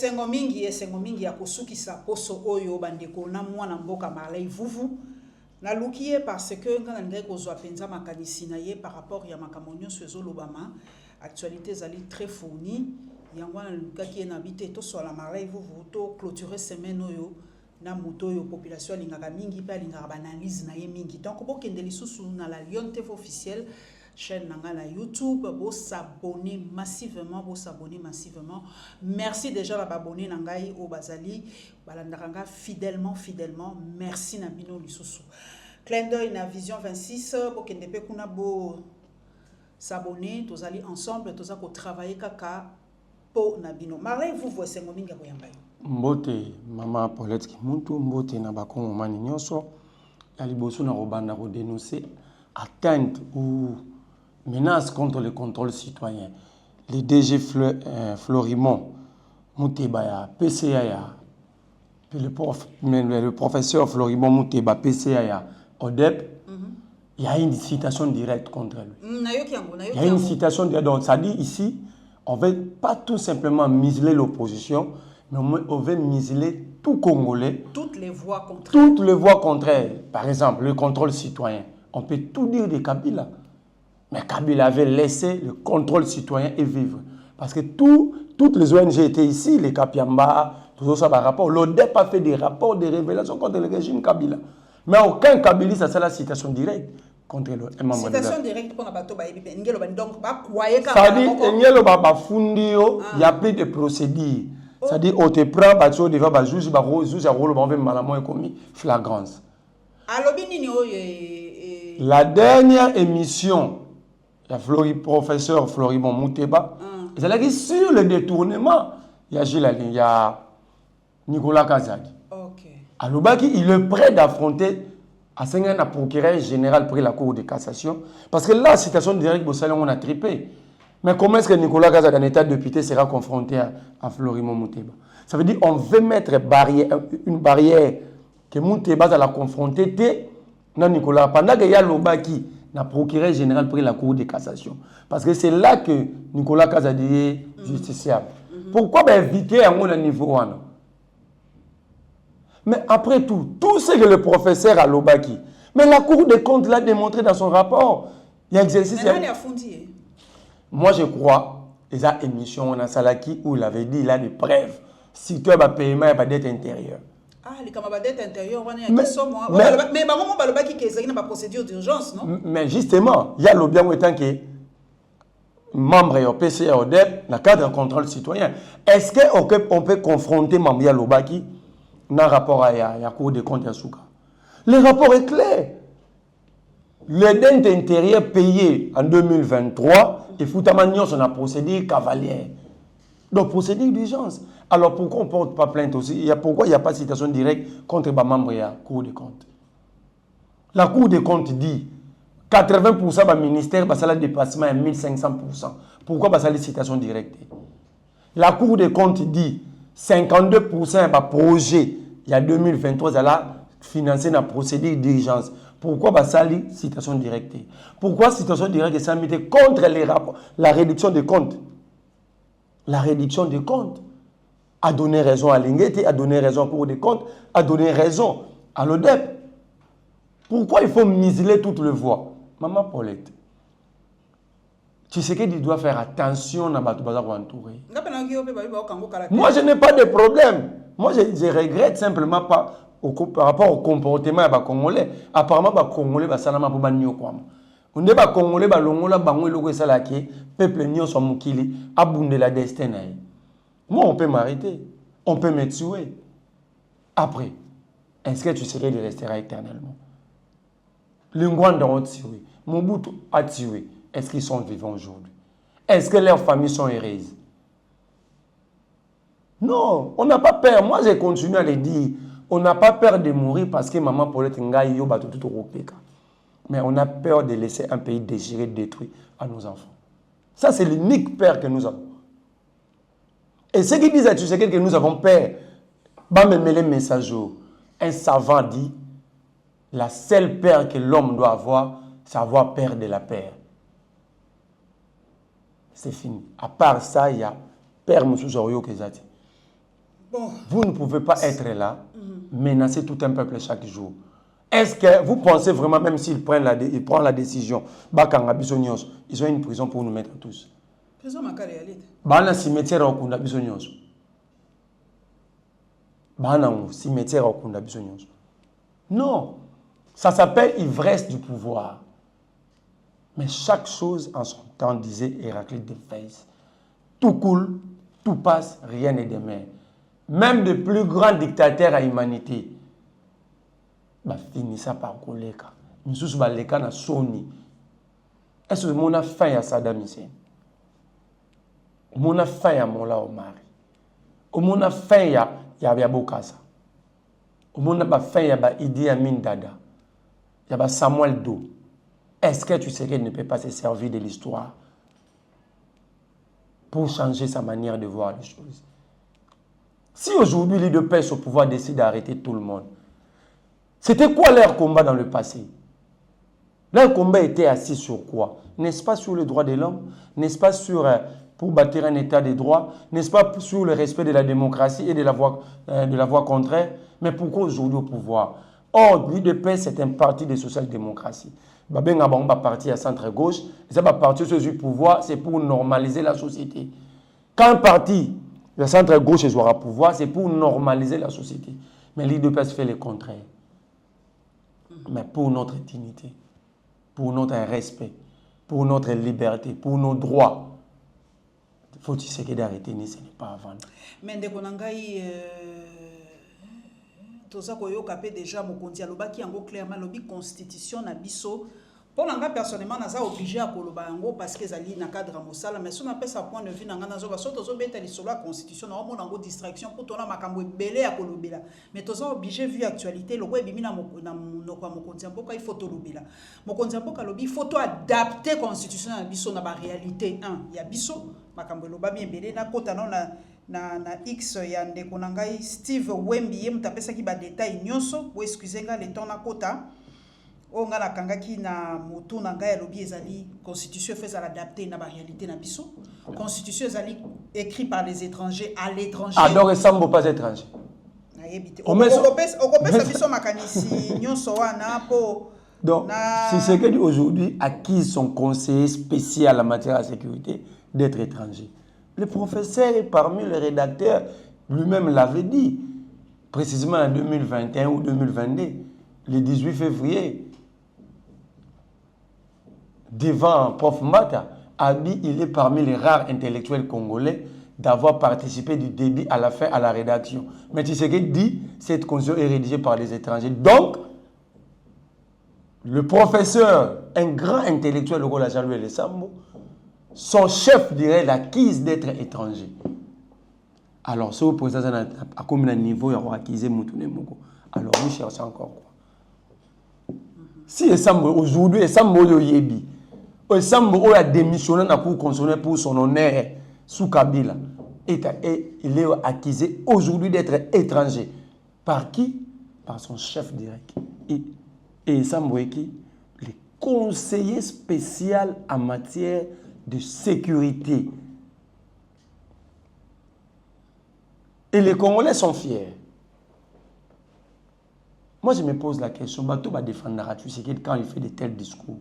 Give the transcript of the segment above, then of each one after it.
esengo mingi ya kosukisa poso oyo bandeko na mwana mboka Marley Vuvu na lukiye parce que ngana ndai kozwa penza makanisi na ye par rapport ya makamonyo sezo lobama actualité zali très fournie yangwana lukaki na bité to so la Marley Vuvu to clôturer semaine oyo na moto yo population lingaka mingi pa lingaka banalise na ye mingi donc bokende lisusu na la Lion TV officielle chaîne nanga na YouTube, vous s'abonner massivement, Merci déjà à abonner nangai au Bazali, balandaranga fidèlement. Merci Nabino Lisusu. Clin d'œil na Vision 26, pour que ne kuna bo s'abonner, tous aller ensemble, tous aller travailler kaka po Nabino. Marley vous voyez c'est ngominga boyambayo. Mbote mama Paulette Kimuntu, mbote na bakongo mani nyonso, ya liboso na robanda ko dénoncer atteinte ou menace contre le contrôle citoyen. Les DG Florimond, Mouteba, PCA, le professeur Florimond Mouteba, PCA, ODEP, il y a une citation directe contre lui. Il y a une citation directe. Donc, ça dit ici, on ne veut pas tout simplement museler l'opposition, mais on veut museler tout Congolais. Toutes les voix contraires. Toutes les voix contraires. Par exemple, le contrôle citoyen. On peut tout dire de Kabila. Mais Kabila avait laissé le contrôle citoyen et vivre. Parce que toutes les ONG étaient ici, les Kapiamba, tout ça par rapport. L'ODEP a fait des rapports, des révélations contre le régime Kabila. Mais aucun Kabiliste, c'est la citation directe contre le MMD. Citation directe pour Nabato Baïbi. Donc, ça dit, il n'y a plus de procédure. Ça dit, on te prend, devant le juge, le commis flagrance. La dernière émission, le professeur Florimond Mouteba, c'est sur le détournement, il y a Nicolas Kazadi. Alobaki, il est prêt d'affronter à un procureur général pour la Cour de cassation. Parce que là, la citation directe, on a trippé. Mais comment est-ce que Nicolas Kazadi, en état de député, sera confronté à Florimond Mouteba? Ça veut dire qu'on veut mettre une barrière que Mouteba va la confronter. Non, Nicolas, pendant qu'il y a Lobaki, le procureur général pour la Cour de cassation. Parce que c'est là que Nicolas Kazadi est justiciable. Pourquoi éviter à mon niveau 1? Mais après tout ce que le professeur a Lobaki, mais la Cour des comptes l'a démontré dans son rapport. Il y a exercice. Moi, je crois, les émissions, on a Salaki où il avait dit, il a des preuves. Si tu as un paiement, il n'y a pas d'être intérieur. Ah, les camarades intérieurs, mais il y a une procédure d'urgence, non? Mais justement, il y a le bien étant que membre au PCA ODEP, dans le cadre d'un contrôle citoyen. Est-ce qu'on peut confronter Mambia Lobaki dans le rapport à la Cour des comptes Yasuka? Le rapport est clair. Les dettes intérieures payées en 2023, et Foutamagnon, on a procédé cavalière. Donc, procédure d'urgence. Alors, pourquoi on ne porte pas plainte aussi? Pourquoi il n'y a pas de citation directe contre les membres de la Cour des comptes? La Cour des comptes dit 80% du ministère, ça a dépassement à 1500%. Pourquoi ça a des citations directes? La Cour des comptes dit 52% du projet, il y a 2023, ça a financé la procédure d'urgence. Pourquoi ça a des citations directes? Pourquoi citation directe ça a contre les rapports, la réduction des comptes? La réduction des comptes a donné raison à Lingeti, a donné raison à Cour des comptes, a donné raison à l'ODEP. Pourquoi il faut museler toutes les voix? Maman Paulette, tu sais qu'il doit faire attention à Batoubaza pour entourer. Moi, je n'ai pas de problème. Moi, je regrette simplement pas par rapport au comportement des Congolais. Apparemment, les Congolais sont salama pour banio kwama. On ne pas Congolais, Longola, Bango, Logo, Salaki, peuple Nyon, Somukili, abonde la destin. Moi, on peut m'arrêter. On peut me tuer. Après, est-ce que tu serais de rester éternellement? Les Ngwanda ont tué. Mobutu a tué. Est-ce qu'ils sont vivants aujourd'hui? Est-ce que leurs familles sont heureuses? Non, on n'a pas peur. Moi, j'ai continué à le dire. On n'a pas peur de mourir parce que maman Paulette Ngaï yo bato tout au Peka. Mais on a peur de laisser un pays déchiré, détruit à nos enfants. Ça, c'est l'unique peur que nous avons. Et ceux qui disent à tu sais que nous avons peur, bah me mêler message. Un savant dit, la seule peur que l'homme doit avoir, c'est avoir peur de la peur. C'est fini. À part ça, il y a peur Moussou Zorio Kezati. Bon. Vous ne pouvez pas être là, menacer tout un peuple chaque jour. Est-ce que vous pensez vraiment, même s'ils prennent la décision, ils ont une prison pour nous mettre tous? Prison ma réalité. Bana cimetière au kunda biso nyonso. Bana cimetière au kunda biso nyonso. Non, ça s'appelle ivresse du pouvoir. Mais chaque chose en son temps, disait Héraclite de Phénix. Tout coule, tout passe, rien n'est demain. Même de plus grands dictateurs à l'humanité, bah finissent par koleka. Misusu ba leka na soni. Est-ce que mon a fait à Saddam Hussein? Mon a fait à Mola Omar. Mon a fait à Yabia Bokassa. Mon a fait à Idi Amin Dada. Yaba Samuel Do. Est-ce que tu sais qu'elle ne peut pas se servir de l'histoire pour changer sa manière de voir les choses? Si aujourd'hui les deux pères au pouvoir décident d'arrêter tout le monde, c'était quoi leur combat dans le passé? Leur combat était assis sur quoi? N'est-ce pas sur les droits de l'homme? N'est-ce pas sur pour bâtir un état de droit? N'est-ce pas sur le respect de la démocratie et de la voie contraire? Mais pourquoi aujourd'hui au pouvoir? Or, l'UDP, c'est un parti de social-démocratie. Babenga Bamba parti à centre-gauche, et ça va partir sur le pouvoir, c'est pour normaliser la société. Quand un parti de centre-gauche sera au pouvoir, c'est pour normaliser la société. Mais l'UDP fait le contraire. Mais pour notre dignité, pour notre respect, pour notre liberté, pour nos droits, faut-il se que d'arrêter, ce n'est pas avant. Mais Ndekonangai, toza koyoka pe déjà mokonzi alobaki yango clairement lobi constitution na biso. Pour l'anga personnellement, naza obligé à koloba yango parce que zali na cadre mosala, mais si on appelle ça point de vue nanga nazo baso tozo beta li sur la constitution na mo nango distraction pour tona makambo ebele ya kolobela. Mais toza obligé vu actualité lo ebimi na monoko mokonzi mboka il faut tolobela. Mokonzi mboka lobi il faut adapter constitution na biso na ba réalité 1 ya biso makambo loba bien ebele na kota na X ya ndeko nangai Steve Wembi ye mutapesa ki ba détail nyonso ou excusez-nga le temps na kota. On a la kangaki na moto na ngai lobi ezali constitution fait à l'adapter na ba réalité na biso. Constitution ezali écrit par les étrangers à l'étranger. Ah donc ça ne pas étranger. Na yebite. On kopesa biso makanisi nyonso wana po. Donc c'est ce que aujourd'hui acquis son conseiller spécial en matière de sécurité d'être étranger. Le professeur parmi les rédacteurs lui-même l'avait dit précisément en 2021 ou 2022, le 18 février. Devant Prof Mata, Abi, il est parmi les rares intellectuels congolais d'avoir participé du début à la fin à la rédaction. Mais tu sais ce qu'il dit, cette constitution est rédigée par les étrangers. Donc, le professeur, un grand intellectuel, le rôle à Jean-Louis Sambo, son chef dirait l'acquise d'être étranger. Alors, si vous posez ça à combien de niveau, il y aura acquis Moutoune Moko. Alors, nous cherchons encore quoi. Si aujourd'hui, Sambo Yebi, Sambo a démissionné dans la Cour constitutionnelle pour son honneur sous Kabila. Et il est accusé aujourd'hui d'être étranger. Par qui? Par son chef direct. Et Sambo est qui? Le conseiller spécial en matière de sécurité. Et les Congolais sont fiers. Moi, je me pose la question, Bato va défendre quand il fait de tels discours.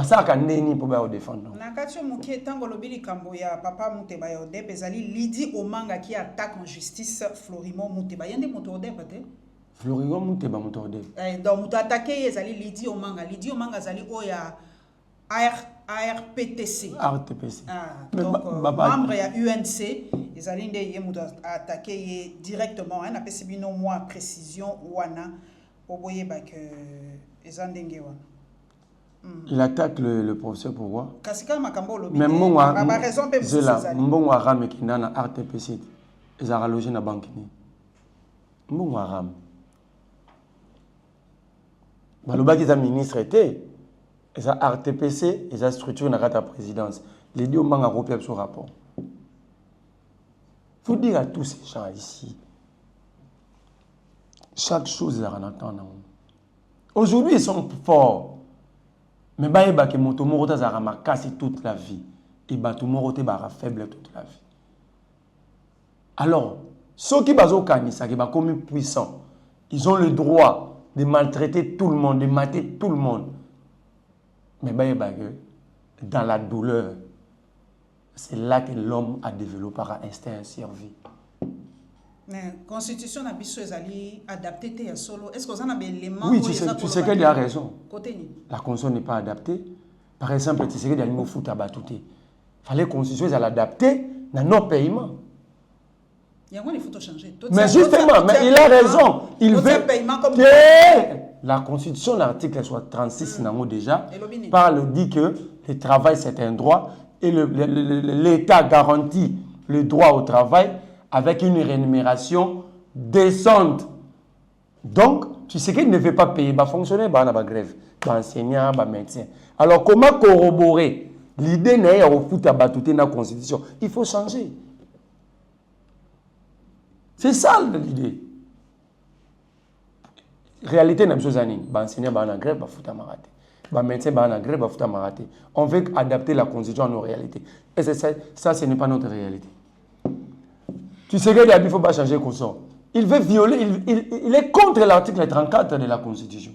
Ça ka neni pour ba défendre. Na katio mukie tango lobili kambo ya papa Muteba ya Odep ezali Lydie Omanga qui attaque en justice Florimond Muteba. Yende moto Odep te? Florimond Muteba moto Odep. Donc moto attaqué ezali Lydie Omanga. Lydie Omanga ezali oya ARPTC. ARTPC. Donc membre ya UNC ezali nde ye moto attaqué directement hein na pesi bino moi précision wana oboye ba que ezandenge wana. Il attaque le professeur pour voir. Mais moi, c'est là. Mbongo Aram qui n'a pas RTPC. Ils ont logé dans la banque. Mbongo Aram. Le bac des ministres était. Ils ont RTPC, ils ont structuré dans la présidence. Les deux ont repéré ce rapport. Il faut dire à tous ces gens ici. Chaque chose est en attendant. Aujourd'hui, ils sont forts. Mais bah il que moto moro ta zara cassé toute la vie et bah tout moro te bara faible toute la vie. Alors Ceux qui sont comme puissants, ils ont le droit de maltraiter tout le monde, de mater tout le monde. Mais dans la douleur, c'est là que l'homme a développé un instinct de survie. Mais la constitution n'a pas adaptée à solo. Est-ce que vous avez des éléments? Oui, tu sais qu'il y a raison. La constitution n'est pas adaptée. Par exemple, tu sais qu'il y a des foot à battre. Il fallait que la constitution soit adaptée dans nos paiements. Il y a des photos changer. Mais justement, mais il a raison. Il veut que la constitution, l'article 36 déjà, dit que le travail c'est un droit et l'État garantit le droit au travail avec une rémunération décente. Donc, tu sais qu'il ne veut pas payer, va fonctionner, va la grève, va enseignant, va médecin. Alors, comment corroborer l'idée n'est pas au foot à battre dans la constitution? Il faut changer. C'est ça l'idée. Réalité, n'a pas besoin d'enseigner, va en grève, va foot à marathé. Va médecin, va en grève, va foot à marathé. On veut adapter la constitution à nos réalités. Et ça, ce n'est pas notre réalité. Tu sais qu'il ne faut pas changer comme ça. Il veut violer, il est contre l'article 34 de la Constitution.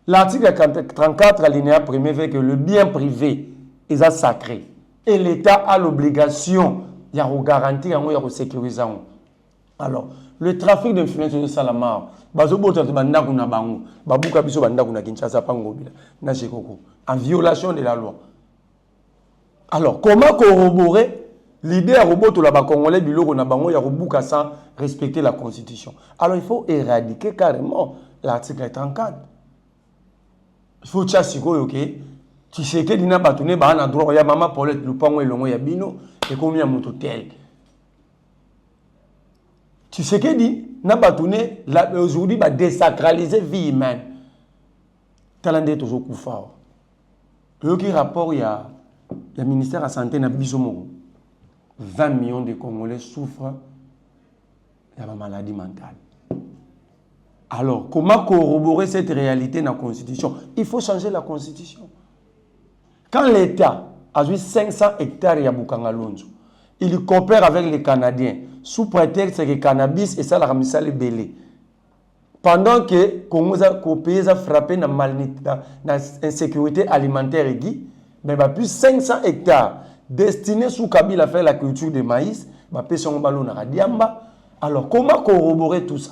L'article 34, alinéa 1er, veut que le bien privé est sacré. Et l'État a l'obligation de garantir, de sécuriser. Alors, le trafic d'influence de Salamar, en violation de la loi. Alors, comment corroborer l'idée à robot tout là-bas congolais biloko na bango ya robuka sans respecter la constitution? Alors il faut éradiquer carrément l'article 34. Il faut tchasiko OK. Tu sais que dina batune ba na droit ya mama Paulette lupango elongo ya bino et combien moto tel. Tu sais que dit na batune aujourd'hui ba désacraliser vie humaine. Talande toujours kufa. Le qui rapport ya ministère de la santé na biso 20 millions de Congolais souffrent de la maladie mentale. Alors, comment corroborer cette réalité dans la Constitution? Il faut changer la Constitution. Quand l'État a eu 500 hectares à Bukangalonzo, il coopère avec les Canadiens sous prétexte que le cannabis et ça la ramissale belé. Pendant que le pays a frappé dans l'insécurité alimentaire, mais plus 500 hectares destinés sous Kabila à faire la culture de maïs, alors comment corroborer tout ça?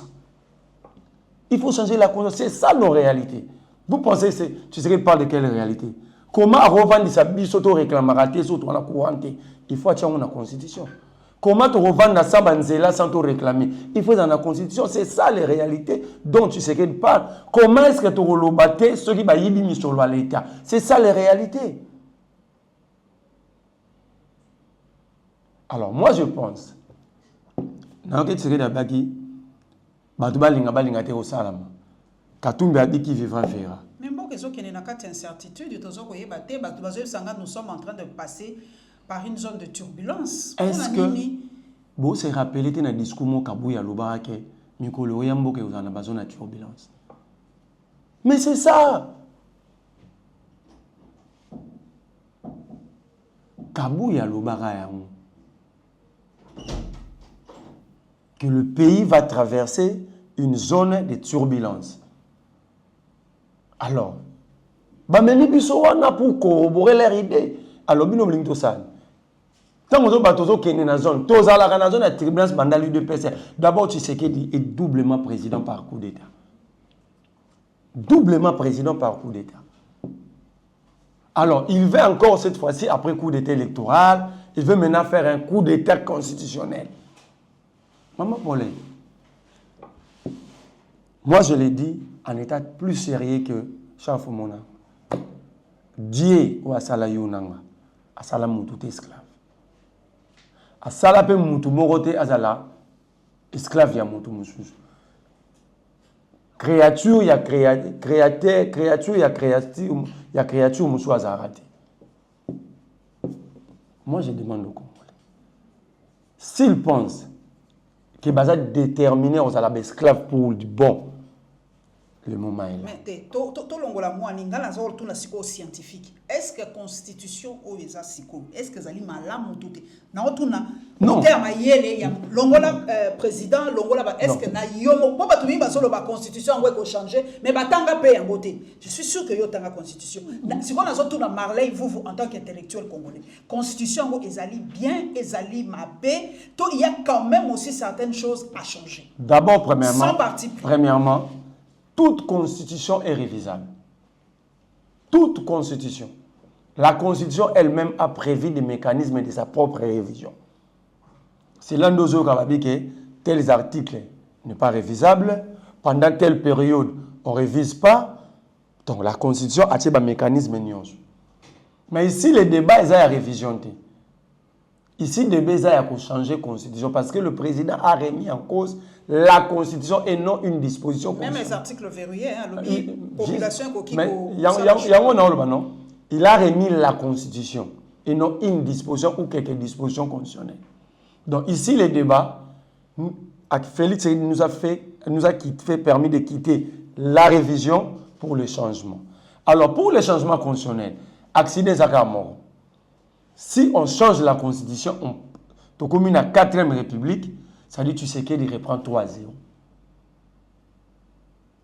Il faut changer la constitution. C'est ça nos réalités. Vous pensez, tu sais parle de quelle réalité? Comment revendre sa bise auto-réclameraté, surtout la courante? Il faut changer la constitution. Comment te revendre la sabanzela sans te réclamer? Il faut dans la constitution. C'est ça les réalités dont tu sais qu'elle parle. Comment est-ce que tu relobates ceux qui baillent sur l'État? C'est ça les réalités. Alors, moi, je pense, dans le cas de Baki, Balinga te au Salama, Katumbi a dit qu'il vivra verra. Mais bon, que il y a une incertitude, nous sommes en train de passer par une zone de turbulence. Est-ce que vous se rappelez dans le discours de Kabouya Lobarake, Mikolo Yambo, que vous en avez besoin de turbulence? Mais c'est ça! Kabouya Lobarake, que le pays va traverser une zone de turbulence. Alors, Bameni Bissowana pour corroborer leur idée. Alors, Bino Blintosan. Tant que vous avez une zone, vous avez une zone de turbulence pendant l'UDPC. D'abord, tu sais qu'il est doublement président par coup d'État. Doublement président par coup d'État. Alors, il veut encore cette fois-ci, après coup d'État électoral, il veut maintenant faire un coup d'État constitutionnel. Maman Pauline, moi je l'ai dit en état plus sérieux que Chaf Mona. Dieu ou Asala Yunanga, Asala Moutou esclave. Asala pe Moutou Morote Azala, esclave ya Moutou Moussou. Créature ya créature Moussou Azarate. Moi je demande au Congolais, s'ils pensent que Baza déterminé aux esclaves pour du bon. Le moment est là. Mais to longola moi ningala zo tout na siko scientifique. Est-ce que constitution o eza siko? Est-ce que zali malamu tout na otuna non terme yele ya longola président longola ba est-ce que na yomo po batu ba solo ba constitution ngo ko changer mais batanga pe yango te. Je suis sûr que yo tanga constitution. Siko na zo tout na Marley vous en tant qu'intellectuel congolais. Constitution ngo ezali bien, ezali mabe, to il y a quand même aussi certaines choses à changer. D'abord premièrement, toute constitution est révisable. Toute constitution. La constitution elle-même a prévu des mécanismes de sa propre révision. C'est l'un de nous qui a dit que tels articles ne sont pas révisables. Pendant telle période, on ne révise pas. Donc la constitution a un mécanisme. Mais ici, le débat est à révision. Ici, le débat est à changer la constitution parce que le président a remis en cause la constitution et non une disposition. Même les articles verrouillés, hein, population il a remis la constitution et non une disposition ou quelques dispositions constitutionnelles. Donc ici, le débat, Félix nous a permis de quitter la révision pour le changement. Alors pour le changement constitutionnel, accident Zakamoro, si on change la constitution, on commune à 4e République, ça dit tu sais qu'il reprend 3-0.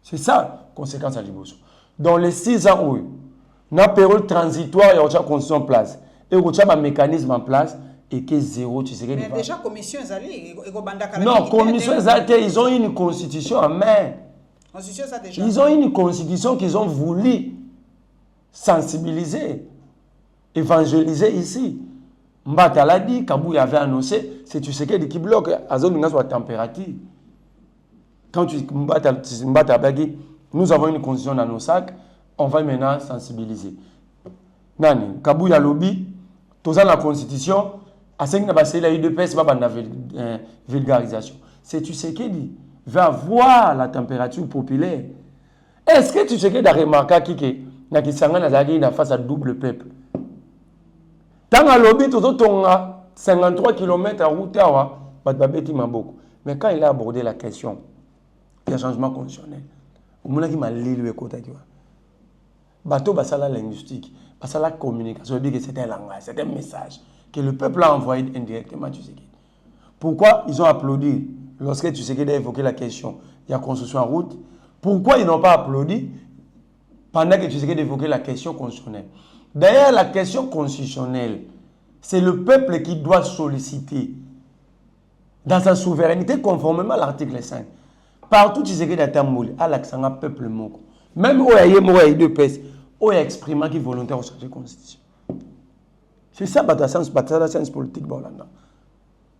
C'est ça, conséquence à Liboso. Dans les 6 ans où, dans la période transitoire, il y a une constitution en place. Et il y a un mécanisme en place. Et que 0, tu sais qu'il mais déjà, commission Zali, non, commission Zali, ils ont une constitution en main. Ils ont une constitution qu'ils ont voulu sensibiliser, évangéliser ici. Mbata l'a dit, Kabou avait annoncé, c'est tu sais qui bloque à zone de température. Quand tu Mbata a dit, nous avons une constitution dans nos sacs, on va maintenant sensibiliser. Nani, Kabou y a lobby, tout ça la constitution, à 5 ans, il y a eu 2 PS, la vulgarisation. C'est tu sais qui dit, va voir la température populaire. Est-ce que tu sais qui a remarqué qu'il y a une face à double peuple? Tant que lobby, tout a 53 km à route, mais quand il a abordé la question du changement constitutionnel, il m'a dit le côté. Bateau, c'est la linguistique, c'est la communication, dit que c'est un langage, c'est un message que le peuple a envoyé indirectement à Tshisekedi. Pourquoi ils ont applaudi lorsque Tshisekedi a évoqué la question de la construction en route? Pourquoi ils n'ont pas applaudi pendant que Tshisekedi a évoqué la question constitutionnelle? D'ailleurs, la question constitutionnelle, c'est le peuple qui doit solliciter dans sa souveraineté conformément à l'article 5. Partout, Tshisekedi a tambouli, à l'accent peuple moko. Même où il y a 2 PS, où il y a exprimé qui est volontaire de changer la constitution. C'est ça, la science politique.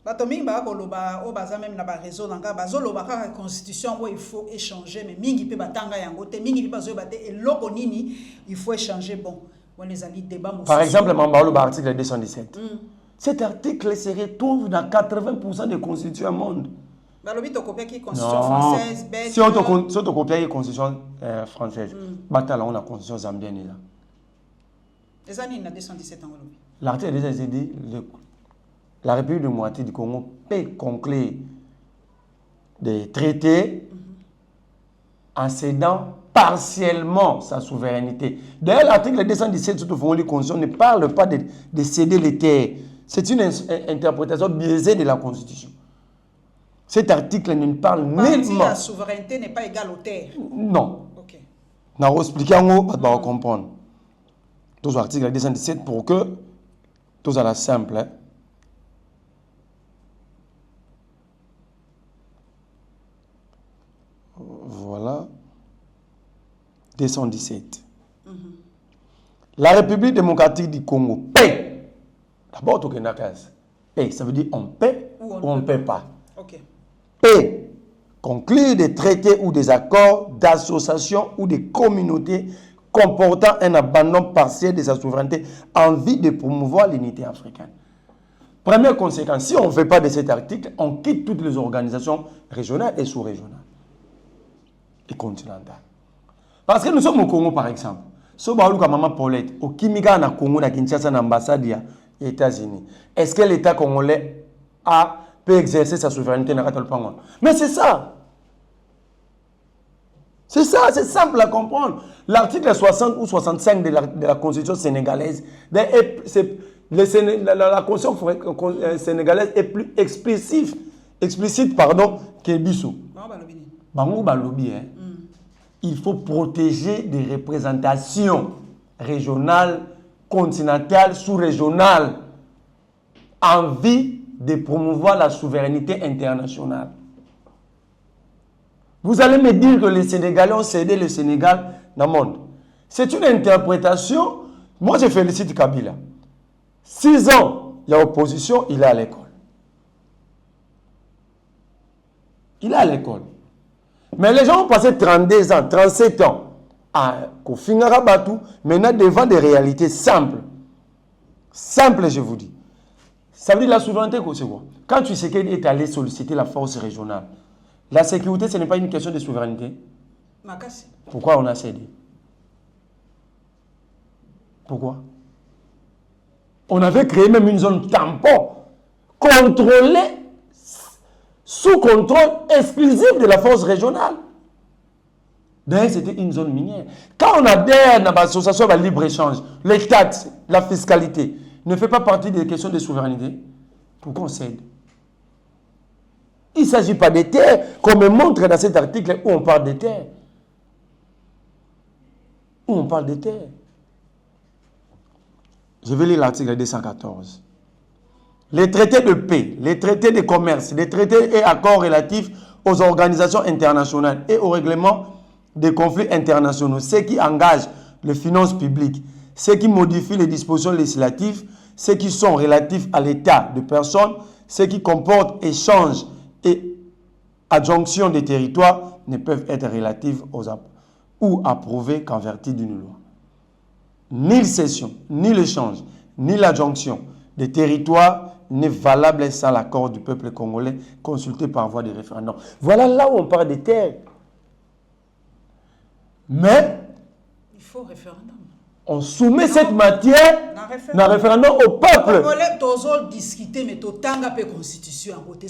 Batomingi ba koloba o baza même na ba réseau nanga bazoloba ka constitution où il faut échanger mais mingi pe batanga yango te mingi bazo bate eloko nini il faut échanger bon on les ali débat. Par exemple Mambalo ba article 217. Cet article se retrouve dans 80% des constitutions au monde. Balobi to copier qui constitution française bête. Si on te copie la constitution française, batala on la constitution zambienne là. Les années na 217 ans. L'article déjà dit la République de Moitié du Congo peut conclure des traités en cédant partiellement sa souveraineté. D'ailleurs, l'article 217 de la Constitution ne parle pas de céder les terres. C'est une interprétation biaisée de la Constitution. Cet article ne parle nullement. La souveraineté n'est pas égale aux terres. Non. Ok. Je vais expliquer on va comprendre. Tous l'article 217 pour que tout à la simple. Hein. Voilà. 217. La République démocratique du Congo paie. D'abord, tout paie. Ça veut dire on paie ou on ne paie pas. Okay. Paie. Conclure des traités ou des accords d'association ou des communautés comportant un abandon partiel de sa souveraineté en vue de promouvoir l'unité africaine. Première conséquence, si on ne fait pas de cet article, on quitte toutes les organisations régionales et sous-régionales et continentales. Parce que nous sommes au Congo, par exemple. Si on a maman Paulette, au Kimika, na Congo, na Kinshasa, na ambassade des États-Unis, est-ce que l'État congolais peut exercer sa souveraineté dans le Congo? Mais c'est ça. C'est ça, c'est simple à comprendre. L'article 60 ou 65 de la Constitution sénégalaise, la Constitution sénégalaise est plus explicite que Bissou. Il faut protéger des représentations régionales, continentales, sous-régionales, en vue de promouvoir la souveraineté internationale. Vous allez me dire que les Sénégalais ont cédé le Sénégal dans le monde. C'est une interprétation. Moi, je félicite Kabila. 6 ans, il y a opposition, il est à l'école. Il est à l'école. Mais les gens ont passé 32 ans, 37 ans à Kofingarabatu, maintenant devant des réalités simples. Simples, je vous dis. Ça veut dire la souveraineté, c'est quoi? Quand tu sais qu'il est allé solliciter la force régionale, la sécurité, ce n'est pas une question de souveraineté. Pourquoi on a cédé? Pourquoi? On avait créé même une zone tampon, contrôlée, sous contrôle exclusif de la force régionale. D'ailleurs, c'était une zone minière. Quand on adhère à l'association de libre-échange, les taxes, la fiscalité, ne fait pas partie des questions de souveraineté, pourquoi on cède? Il ne s'agit pas des terres, comme me montre dans cet article où on parle des terres. Où on parle des terres. Je vais lire l'article 214. Les traités de paix, les traités de commerce, les traités et accords relatifs aux organisations internationales et au règlement des conflits internationaux, ceux qui engagent les finances publiques, ceux qui modifient les dispositions législatives, ceux qui sont relatifs à l'état de personnes, ceux qui comportent échanges et adjonctions des territoires ne peuvent être relatifs ou approuvés qu'en vertu d'une loi. Ni la cession, ni l'échange, ni l'adjonction des territoires n'est valable sans l'accord du peuple congolais consulté par voie de référendum. Voilà là où on parle des terres. Mais il faut référendum. On soumet cette matière dans le référendum au peuple. On discuter mais totanga pe constitution à côté.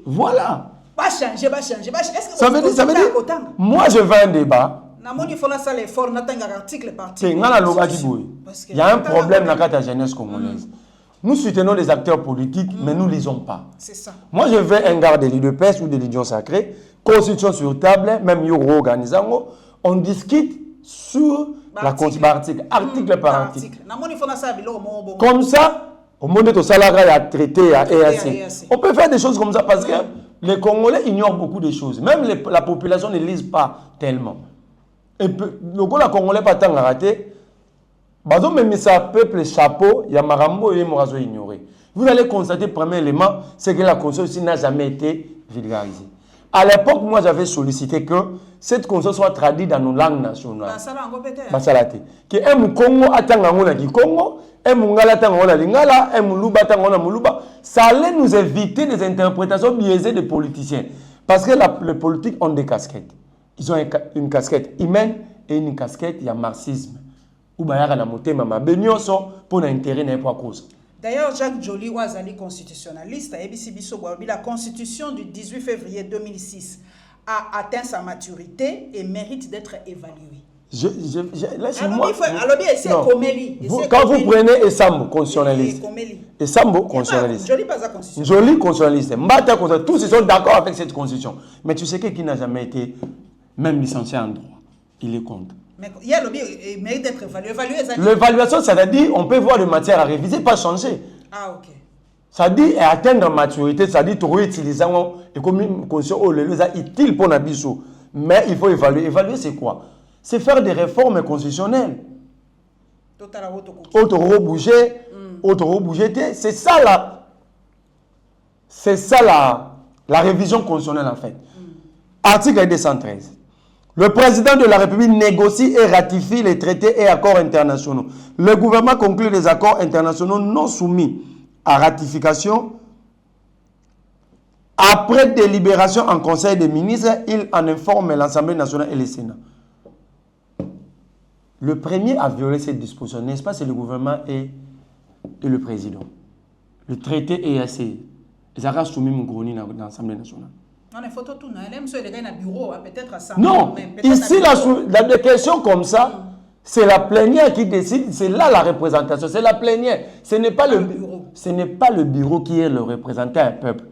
Voilà. Pas changer. Est-ce que ça veut dire moi je veux un débat. Il y a un problème dans la jeunesse congolaise. Nous soutenons les acteurs politiques, mais nous ne lisons pas. C'est ça. Moi, je veux un garde de l'UDPS ou de l'Union sacrée, constitution sur table, même Yoro organisant. On discute sur la article par article. Comme ça, au monde de salaire, il y a traité à EAC. On peut faire des choses comme ça parce que les Congolais ignorent beaucoup de choses. Même la population ne lise pas tellement. Et le Congolais pas tant raté. Même si ça peuple chapeau, il y a Marambo et Morazo ignoré. Vous allez constater, premier élément, c'est que la constitution n'a jamais été vulgarisée. À l'époque, moi, j'avais sollicité que cette constitution soit traduite dans nos langues nationales. Que un Congo attend la Congo, un Mungala attend la Lingala, un Muluba attend la Muluba. Ça allait nous éviter des interprétations biaisées des politiciens. Parce que les politiques ont des casquettes. Ils ont une casquette humaine et une casquette, il y a marxisme. Ou bayaka na motema mabenyoso pour l'intérêt n'a pas cause. D'ailleurs, Jacques Joly Ouazali constitutionnaliste a la constitution du 18 février 2006 a atteint sa maturité et mérite d'être évaluée. Quand vous prenez Esambo constitutionnaliste, Esambo constitutionnaliste, Joly constitutionnaliste, Mbata constitutionnaliste, tous ils sont d'accord avec cette constitution. Mais tu sais qui n'a jamais été même licencié en droit, il est contre. Mais il y a le mérite d'être évalué. L'évaluation, ça veut dire on peut voir des matières à réviser, pas changer. Ah, ok. Ça dit atteindre la maturité, ça dit tout utiliser et comme conscient oh le utile pour Nabiso. Mais il faut évaluer. Évaluer c'est quoi? C'est faire des réformes constitutionnelles. Auto bouger, c'est ça là. C'est ça la révision constitutionnelle en fait. Article 213. Le président de la République négocie et ratifie les traités et accords internationaux. Le gouvernement conclut les accords internationaux non soumis à ratification. Après délibération en Conseil des ministres, il en informe l'Assemblée nationale et le Sénat. Le premier à violer cette disposition, n'est-ce pas, c'est le gouvernement et le président. Le traité est assez. Ils ont soumis mon groni dans l'Assemblée nationale. On a photo tout, elle aime sur les gars dans bureau, peut-être à ça. Non, ici, des questions comme ça, c'est la plénière qui décide, c'est là la représentation, c'est la plénière. Ce n'est pas le bureau. Ce n'est pas le bureau qui est le représentant un peuple.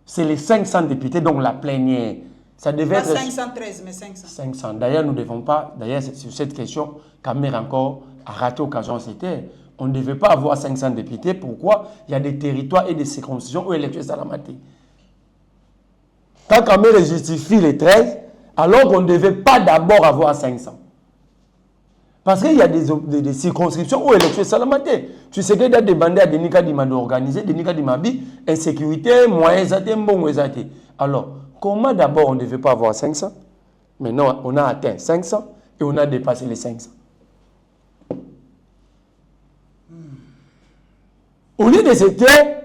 C'est les 500 députés, donc la plénière. Ça devait pas être 513, mais 500. 500. D'ailleurs, nous ne devons pas, d'ailleurs, sur cette question, Kamer encore a raté l'occasion, c'était. On ne devait pas avoir 500 députés. Pourquoi? Il y a des territoires et des circonscriptions où l'élection est salamate. Quand Kamer justifie les 13, alors qu'on ne devait pas d'abord avoir 500. Parce qu'il y a des circonscriptions où l'élection est salamate. Tu sais qu'il a demandé à Denika Dima d'organiser, Denika Dimabi, insécurité, moyens, bon, alors, comment d'abord on ne devait pas avoir 500? Maintenant, on a atteint 500 et on a dépassé les 500. Au lieu de se taire,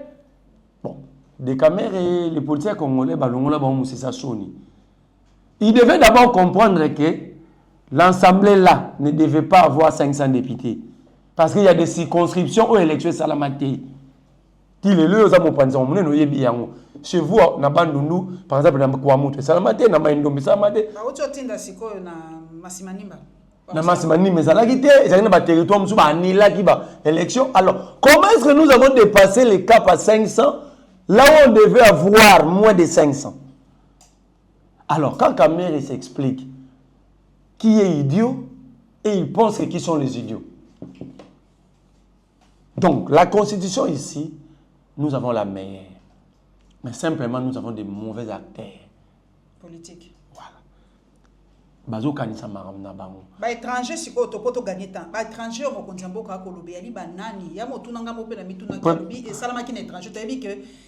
bon, des caméras et les politiciens congolais, ils devaient d'abord comprendre que l'Assemblée là ne devait pas avoir 500 députés. Parce qu'il y a des circonscriptions où l'élection est salamate. Chez vous, par exemple, dans Kouamoutou, salamate, dans Maïndombi, salamate. Élection. Alors, comment est-ce que nous avons dépassé les caps à 500 là où on devait avoir moins de 500? Alors, quand Kamer s'explique qui est idiot et il pense que qui sont les idiots. Donc, la constitution ici, nous avons la meilleure. Mais simplement, nous avons des mauvais acteurs. Politiques. Voilà. Bazo kanisa maramna bango. Ba étranger siko to poto gagner temps. Ba étranger mo konzambo ka kolobe ali banani ya motuna nga mo pe na mituna kolobi et salama ki na étranger to yebi que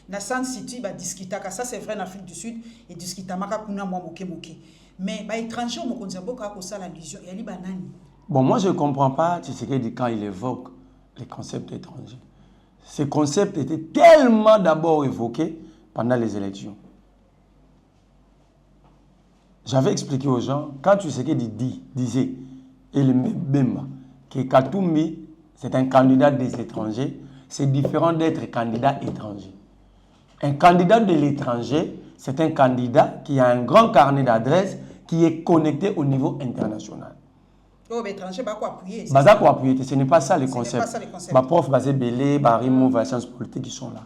na San City ba discuta ka ça c'est vrai en Afrique du Sud et discuta maka kuna mo moke moke. Mais ba étranger mo konzambo ka ko sala illusion et ali banani. Bon, moi je comprends pas tu sais que quand il évoque les concepts étrangers. Ces concepts étaient tellement d'abord évoqués pendant les élections. J'avais expliqué aux gens, quand tu sais qu'il disait, et le Bemba, que Katumbi, c'est un candidat des étrangers, c'est différent d'être candidat étranger. Un candidat de l'étranger, c'est un candidat qui a un grand carnet d'adresses qui est connecté au niveau international. Oh, mais étranger, bah quoi appuyer? Ce n'est pas ça les concepts. Ma prof basé Belé, Barimo, les sciences politiques qui sont là.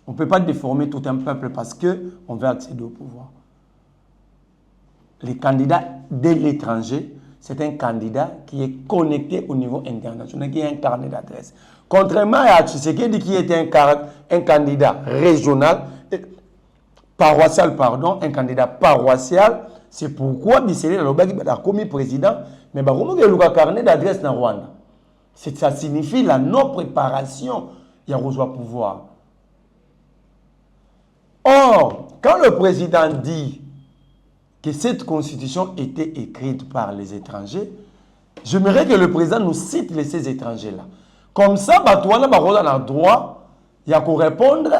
On ne peut pas déformer tout un peuple parce qu'on veut accéder au pouvoir. Les candidats de l'étranger, c'est un candidat qui est connecté au niveau international, qui a un carnet d'adresse. Contrairement à Tshisekedi qui était un candidat régional, paroissial, pardon, un candidat paroissial, c'est pourquoi Bissele Lobaki a commis président, mais il a un carnet d'adresse dans Rwanda. Ça signifie la non-préparation, il y a reçu pouvoir. Or, quand le président dit que cette constitution était écrite par les étrangers, j'aimerais que le président nous cite ces étrangers-là. Comme ça, on a le droit de répondre,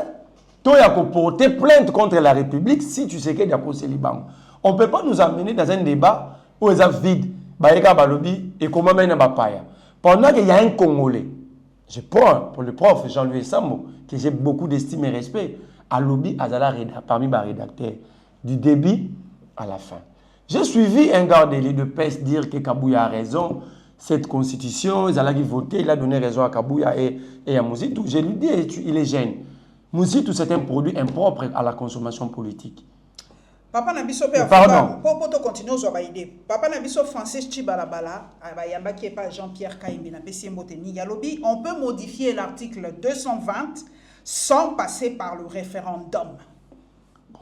de porter plainte contre la République si tu sais qu'il y a un on ne peut pas nous amener dans un débat où ils sont vides, et comment mener Bapaya. Pendant qu'il y a un Congolais, je prends pour le prof Jean-Louis Sambo, que j'ai beaucoup d'estime et respect, à lobby Azala parmi les rédacteurs, du début à la fin. J'ai suivi un garde de PES dire que Kabouya a raison, cette constitution, ils allaient voter, il a donné raison à Kabouya et à Mouzitou. Je lui dis, il est jeune. Mouzitou, c'est un produit impropre à la consommation politique. Papa Nabiso pe Afrika, pour continuer sur idée. Papa Nabiso Francis Chibalabala, Abayamba qui est pas Jean-Pierre Kaimbe na PC Mboteni Yalobi, on peut modifier l'article 220 sans passer par le référendum. Bon.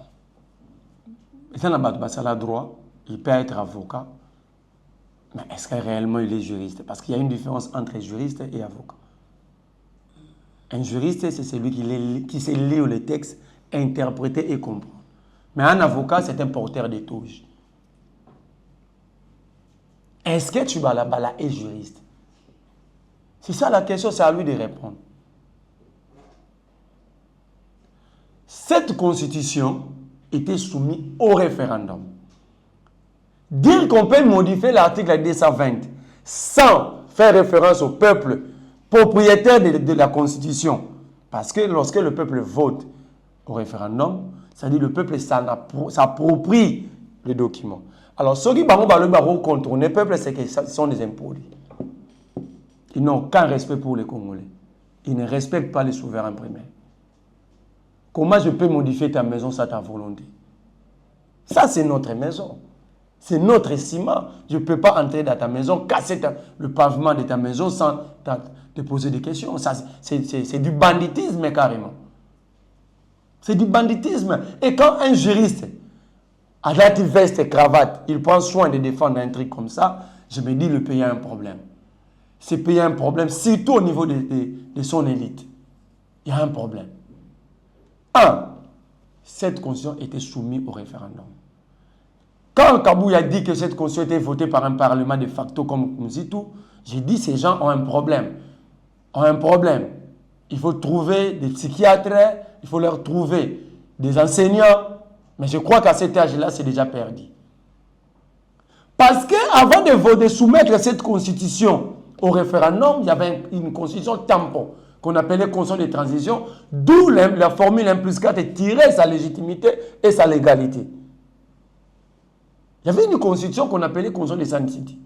Et ça a droit, il peut être avocat, mais est-ce que réellement il est juriste? Parce qu'il y a une différence entre juriste et avocat. Un juriste, c'est celui qui sait lire les textes, interpréter et comprendre. Mais un avocat, c'est un porteur de touches. Est-ce que Chibalabala est juriste? C'est ça la question, c'est à lui de répondre. Cette constitution était soumise au référendum. Dire qu'on peut modifier l'article 220 sans faire référence au peuple propriétaire de la constitution, parce que lorsque le peuple vote au référendum, C'est-à-dire le peuple s'approprie le document. Alors, ceux qui vont contourner le peuple, c'est que ce sont des impolis. Ils n'ont aucun respect pour les Congolais. Ils ne respectent pas les souverains primaires. Comment je peux modifier ta maison sans ta volonté? Ça, c'est notre maison. C'est notre ciment. Je ne peux pas entrer dans ta maison, casser le pavement de ta maison sans te poser des questions. C'est du banditisme carrément. C'est du banditisme. Et quand un juriste, à la veste et cravate, il prend soin de défendre un truc comme ça, je me dis le pays a un problème. Ce pays a un problème, surtout au niveau de son élite. Il y a un problème. Cette constitution était soumise au référendum. Quand Kabouya dit que cette constitution était votée par un parlement de facto comme Mouzitou, j'ai dit ces gens ont un problème. Il faut trouver des psychiatres, il faut leur trouver des enseignants. Mais je crois qu'à cet âge-là, c'est déjà perdu. Parce qu'avant de soumettre cette constitution au référendum, il y avait une constitution tampon qu'on appelait constitution de transition, d'où la formule 1+4 tirait sa légitimité et sa légalité. Il y avait une constitution qu'on appelait constitution de San City.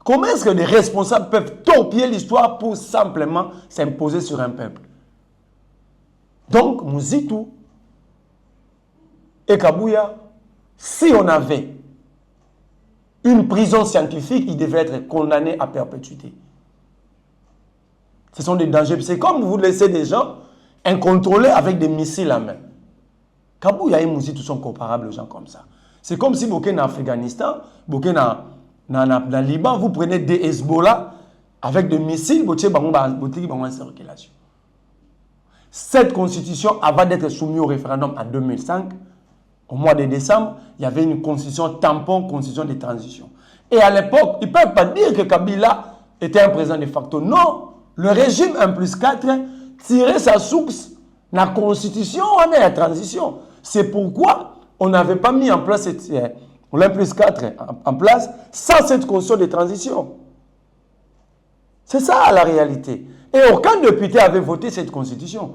Comment est-ce que les responsables peuvent torpiller l'histoire pour simplement s'imposer sur un peuple? Donc, Mouzitou et Kabouya, si on avait une prison scientifique, ils devaient être condamnés à perpétuité. Ce sont des dangers. C'est comme vous laissez des gens incontrôlés avec des missiles à main. Kabouya et Mouzitou sont comparables aux gens comme ça. C'est comme si vous êtes en Afghanistan, vous êtes dans Liban, vous prenez des Hezbollah avec des missiles, vous êtes en circulation. Cette constitution, avant d'être soumise au référendum en 2005, au mois de décembre, il y avait une constitution tampon, constitution de transition. Et à l'époque, ils ne peuvent pas dire que Kabila était un président de facto. Non, le régime 1+4 tirait sa source dans la constitution et la transition. C'est pourquoi on n'avait pas mis en place l'1+4 en place sans cette constitution de transition. C'est ça la réalité. Et aucun député avait voté cette constitution.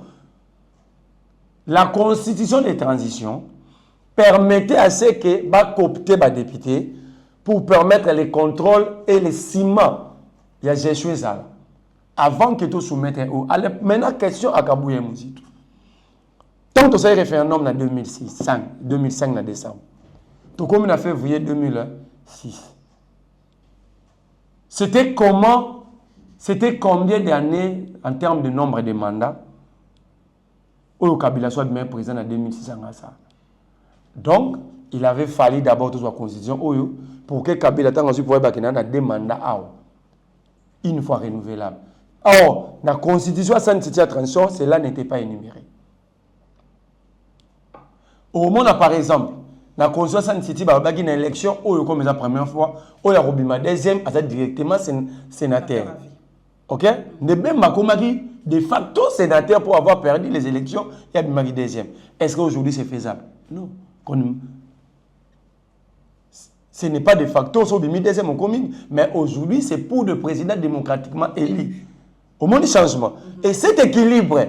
La constitution de transition permettait à ceux qui ont coopté les députés pour permettre les contrôles et les ciments. Il y a Jésus ça. Avant que tu soumettes un haut. Maintenant, question à Kabouya Mouzitou. Tant que c'est référendum en 2005 en décembre. Tout comme on a fait février 2006. C'était combien d'années en termes de nombre de mandats où Kabila soit même président en 2006 en ça. Donc, il avait fallu d'abord toute la constitution pour que Kabila ait ensuite pouvoir avoir des mandats une fois renouvelable. Or, la constitution sans cette transition, cela n'était pas énuméré. Au monde, par exemple, la constitution sans cette une élection, comme la première fois, où il y a Robima deuxième, directement sénateur. Ok? De même, Makomaki, de facto sénateur pour avoir perdu les élections, il y a Bimaki deuxième. Est-ce qu'aujourd'hui c'est faisable? Non. Ce n'est pas de facto sur Bimaki deuxième en commune, mais aujourd'hui c'est pour le président démocratiquement élu. Au monde du changement. Et cet équilibre,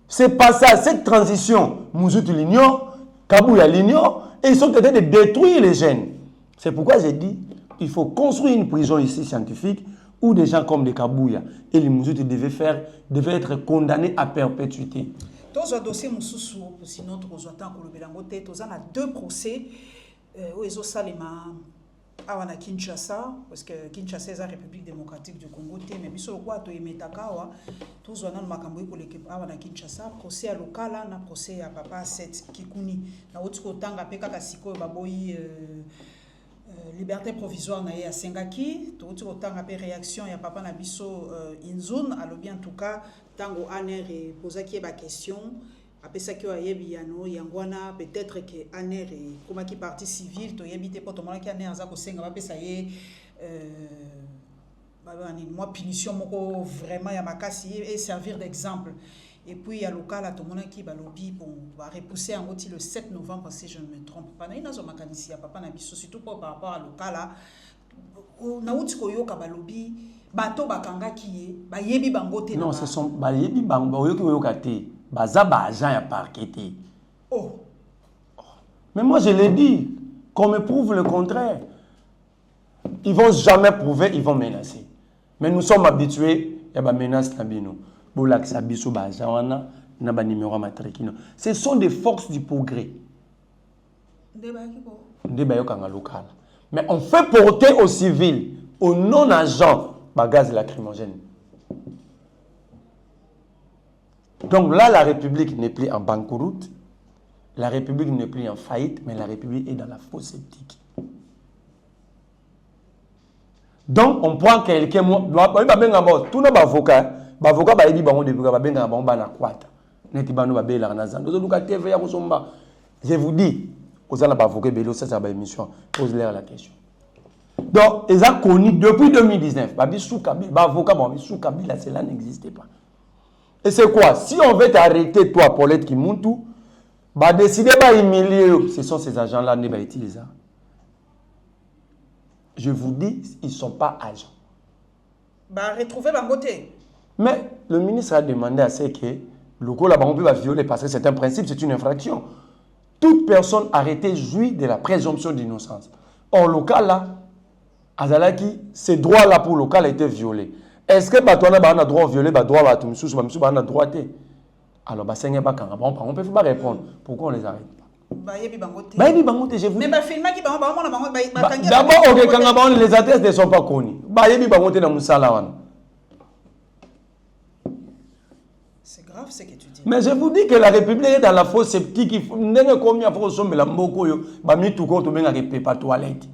c'est pas ça, cette transition, Mouzitou l'ignore, Kabouya l'ignore, et ils sont en train de détruire les jeunes. C'est pourquoi j'ai dit, il faut construire une prison ici scientifique où des gens comme des Kabouya et les Mouzitou devaient être condamnés à perpétuité. Dans un dossier Moussoussou, sinon nous avons deux procès où ils ont salima à Kinshasa, parce que Kinshasa est la République démocratique du Congo, mais biso quoi to emetakawa tous wana makambo ko l'équipe à Kinshasa, procès à local na procès à papa 7 Kikuni na otiko tanga peka kasiko baboyi liberté provisoire na ya Sengaki, to otiko tanga pe réaction ya papa na biso Inzun alobi en tout cas tango aner et posa qui ba question après ça que ayebi yano yangwana peut-être que aner et comme qui partie civile to yebite poto mona ki aner za ko senga ba pesa ye moi punition moko vraiment ya makasi et servir d'exemple. Et puis il y a local à tout le monde qui va lobby bon va repousser en le 7 novembre si je ne me trompe pas. Na zo makanisi ya papa na biso surtout par rapport à local là na uti ko yoka ba lobby bato bakanga ki ba yebi bango te. Non, ce sont ba yebi bango yoka yoka te. baza ba agent ya parquet. Oh. Mais moi je l'ai dit, qu'on me prouve le contraire. Ils vont jamais prouver, ils vont menacer. Mais nous sommes habitués, il y a des menaces nabino. Bolak sabiso ba agent wana na ba numéro matrikino. Ce sont des forces du progrès. Local. Mais on fait porter aux civils, aux non-agents, gaz lacrymogène. Donc là, la République n'est plus en banqueroute, la République n'est plus en faillite, mais la République est dans la fosse sceptique. Donc on prend quelqu'un, tout le avocat, je vous dis, aux avocat, ça va émission, pose-leur la question. Donc, ils ont connu depuis 2019, cela n'existait pas. Et c'est quoi? Si on veut t'arrêter, toi, Paulette Kimuntu, décider de humilier, ce sont ces agents-là qui vont utiliser. Je vous dis, ils ne sont pas agents. Retrouver la beauté. Mais le ministre a demandé à ce que le coup là-bas, on peut violer parce que c'est un principe, c'est une infraction. Toute personne arrêtée jouit de la présomption d'innocence. Or, le cas là, Azalaki, ces droits-là pour le cas a été violé. Est-ce que Batouana a droit de violer, droit à tout, a droit de. Alors, on peut pas répondre. Pourquoi on les arrête pas? Je vous dis. Mais d'abord, les adresses ne sont pas connues. C'est grave ce que tu dis. Mais je vous dis que la République est dans la fosse sceptique. Il faut combien de fois on la mboko yo, toilette.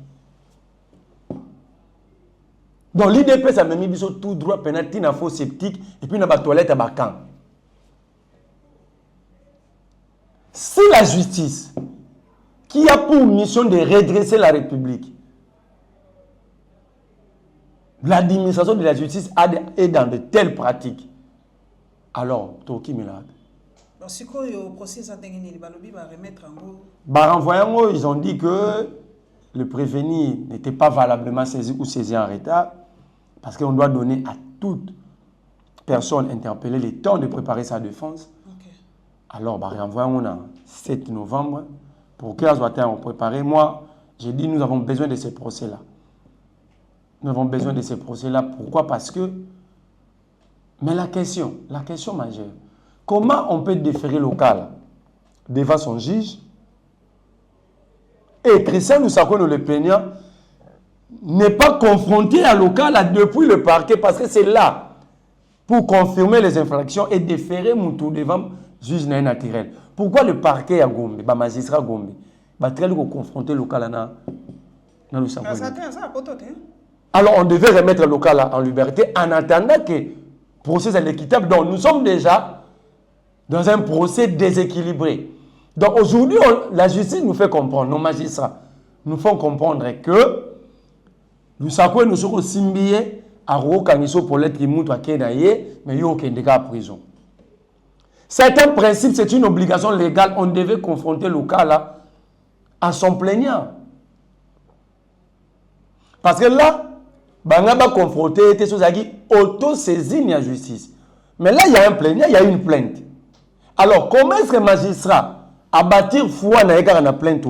Donc l'IDP ça m'a mis tout droit penalty dans la fosse sceptique et puis dans la toilette à Bakan. Si la justice qui a pour mission de redresser la République, l'administration de la justice est dans de telles pratiques, alors, Toki Milad. Si le procès va remettre en gros. Renvoyant, ils ont dit que le prévenu n'était pas valablement saisi ou saisi en retard parce qu'on doit donner à toute personne interpellée le temps de préparer sa défense. Okay. Alors, renvoyant, on a 7 novembre pour 15 matin, on préparait. Moi, j'ai dit nous avons besoin de ces procès-là. Nous avons besoin de ces procès-là. Pourquoi? Parce que. Mais la question majeure, comment on peut déférer le cas devant son juge et Christian Lusakone, le plaignant, n'est pas confronté à le cas depuis le parquet parce que c'est là pour confirmer les infractions et déférer Moutou devant le juge naturel. Pourquoi le parquet à Gombe, le magistrat Gombe, va très confronter le cas dans le Lusakone? Alors on devait remettre le cas en liberté en attendant que procès est équitable. Donc nous sommes déjà dans un procès déséquilibré. Donc aujourd'hui, la justice nous fait comprendre, nos magistrats nous font comprendre que nous savons que nous sommes simbiés à Rokangiso pour l'être immuto à Kenaye, mais il y a aucun dégât à prison. C'est un principe, c'est une obligation légale. On devait confronter le cas là à son plaignant. Parce que là, Bangaba confronté, était sous auto-saisine la justice. Mais là, il y a un plaignant, il y a une plainte. Alors, comment est-ce que le magistrat a bâti foi dans la plainte?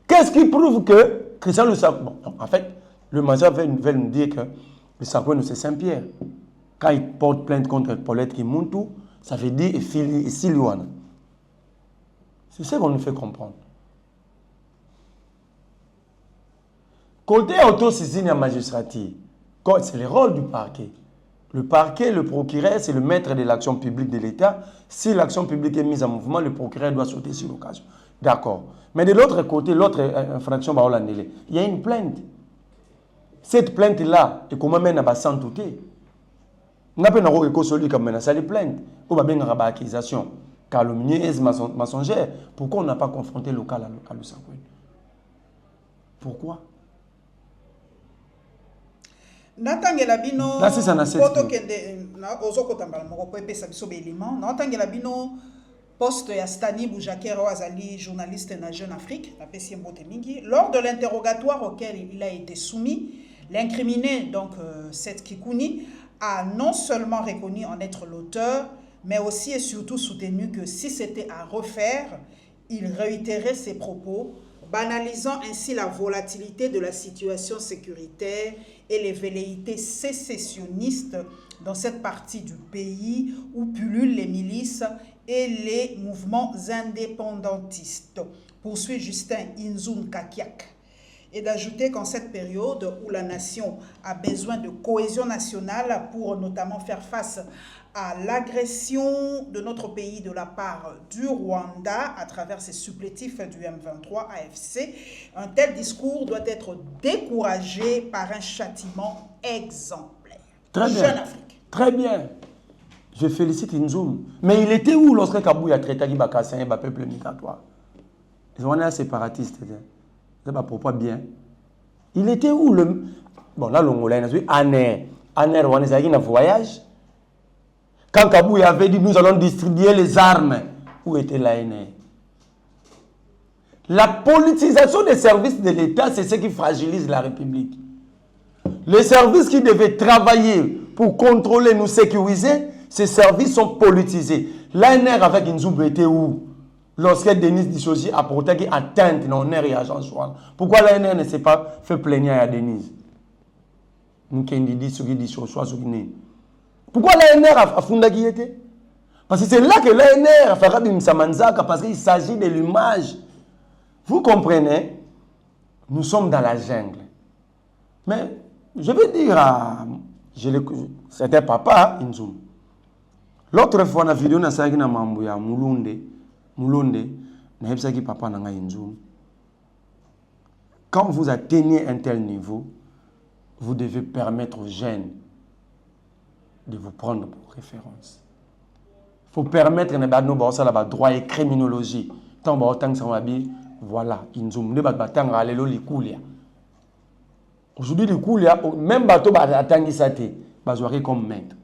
Qu'est-ce qui prouve que Christian Lusakone... Bon, en fait, le magistrat veut nous dire que Lusakone, c'est Saint-Pierre. Quand il porte plainte contre Paulette Kimuntu, ça veut dire Silouana. C'est ce qu'on nous fait comprendre. Côté auto-saisine à magistrature, c'est le rôle du parquet. Le parquet, le procureur, c'est le maître de l'action publique de l'État. Si l'action publique est mise en mouvement, le procureur doit sauter sur l'occasion. D'accord. Mais de l'autre côté, l'autre infraction, il y a une plainte. Cette plainte-là, et comment mène à s'en douter? On n'a pas celui qui a menacé les plaintes. On va bien avoir accusation calomnieuse, mensongère. Pourquoi on n'a pas confronté le cas à Lusakone? Pourquoi? Natangela bino poste ya Stani Boujakera Azali, journaliste na Jeune Afrique, lors de l'interrogatoire auquel il a été soumis, l'incriminé, donc Seth Kikouni, a non seulement reconnu en être l'auteur mais aussi et surtout soutenu que si c'était à refaire, il réitérait ses propos, banalisant ainsi la volatilité de la situation sécuritaire et les velléités sécessionnistes dans cette partie du pays où pullulent les milices et les mouvements indépendantistes, poursuit Justin Inzoum Kakiak. Et d'ajouter qu'en cette période où la nation a besoin de cohésion nationale pour notamment faire face à l'agression de notre pays de la part du Rwanda à travers ses supplétifs du M23 AFC, un tel discours doit être découragé par un châtiment exemplaire. Très bien. Jeune Afrique. Très bien. Je félicite Inzoum. Mais il était où lorsque Kabou a traité le peuple migratoire? Ils ont un séparatiste. C'est pas pourquoi bien. Il était où le... Bon, là, l'Ongola, il a dit Aner. Aner, on est allé en voyage. Quand Kabou avait dit nous allons distribuer les armes, où était l'ANR? La politisation des services de l'État, c'est ce qui fragilise la République. Les services qui devaient travailler pour contrôler, nous sécuriser, ces services sont politisés. L'ANR avec Inzoum était où? Lorsque Denis Dissoji a porté atteinte dans l'ANR et agence Joanne. Pourquoi l'ANR ne s'est pas fait plaignir à Denis? Pourquoi l'ANR a fondé qui était? Parce que c'est là que l'ANR a fait Rabim Samanzaka, parce qu'il s'agit de l'image. Vous comprenez? Nous sommes dans la jungle. Mais je vais dire à... C'était papa, Inzoum. L'autre fois, la vidéo, na sagi na mambo ya Mulonde, na hebsaki papa na nga Inzoum. Quand vous atteignez un tel niveau, vous devez permettre aux jeunes de vous prendre pour référence. Il faut permettre à droit et criminologie. Tant que ça va bien, voilà, Inzoum. Aujourd'hui, même bateau va attendre ça, va jouer comme maître.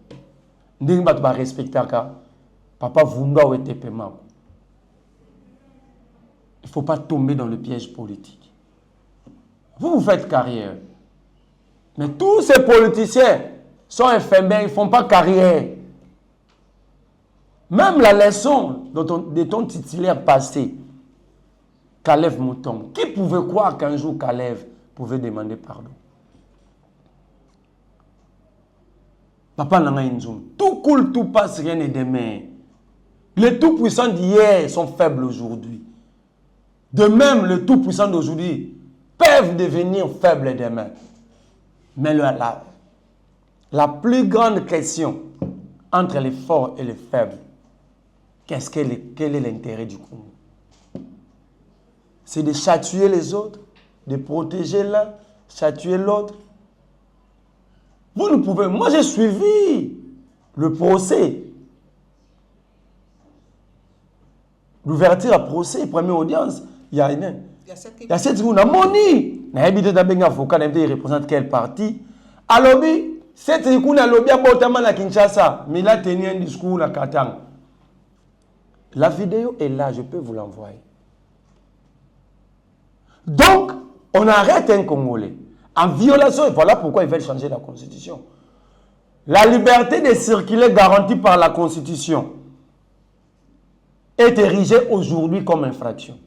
Ndeng bateau va respecter papa Vunga ou paiement. Il ne faut pas tomber dans le piège politique. Vous faites carrière. Mais tous ces politiciens sont éphémères, ils ne font pas carrière. Même la leçon de ton titulaire passé, Kalev Mouton, qui pouvait croire qu'un jour Kalev pouvait demander pardon? Papa Nanga Inzoum, tout coule, tout passe, rien n'est demain. Les tout-puissants d'hier sont faibles aujourd'hui. De même, les tout-puissants d'aujourd'hui peuvent devenir faibles demain. Mais la plus grande question entre les forts et les faibles, quel est l'intérêt du Congo? C'est de châtier les autres, de protéger l'un, châtier l'autre. Vous ne pouvez... Moi, j'ai suivi le procès. L'ouverture à procès, première audience, il y a une... Il y a cette seconde, Moni. Il y a un avocat qui représente quel parti. Alors, cette seconde, il y a Kinshasa, mais il a tenu un discours à Katang. La vidéo est là, je peux vous l'envoyer. Donc, on arrête un Congolais en violation, et voilà pourquoi ils veulent changer la Constitution. La liberté de circuler garantie par la Constitution est érigée aujourd'hui comme infraction.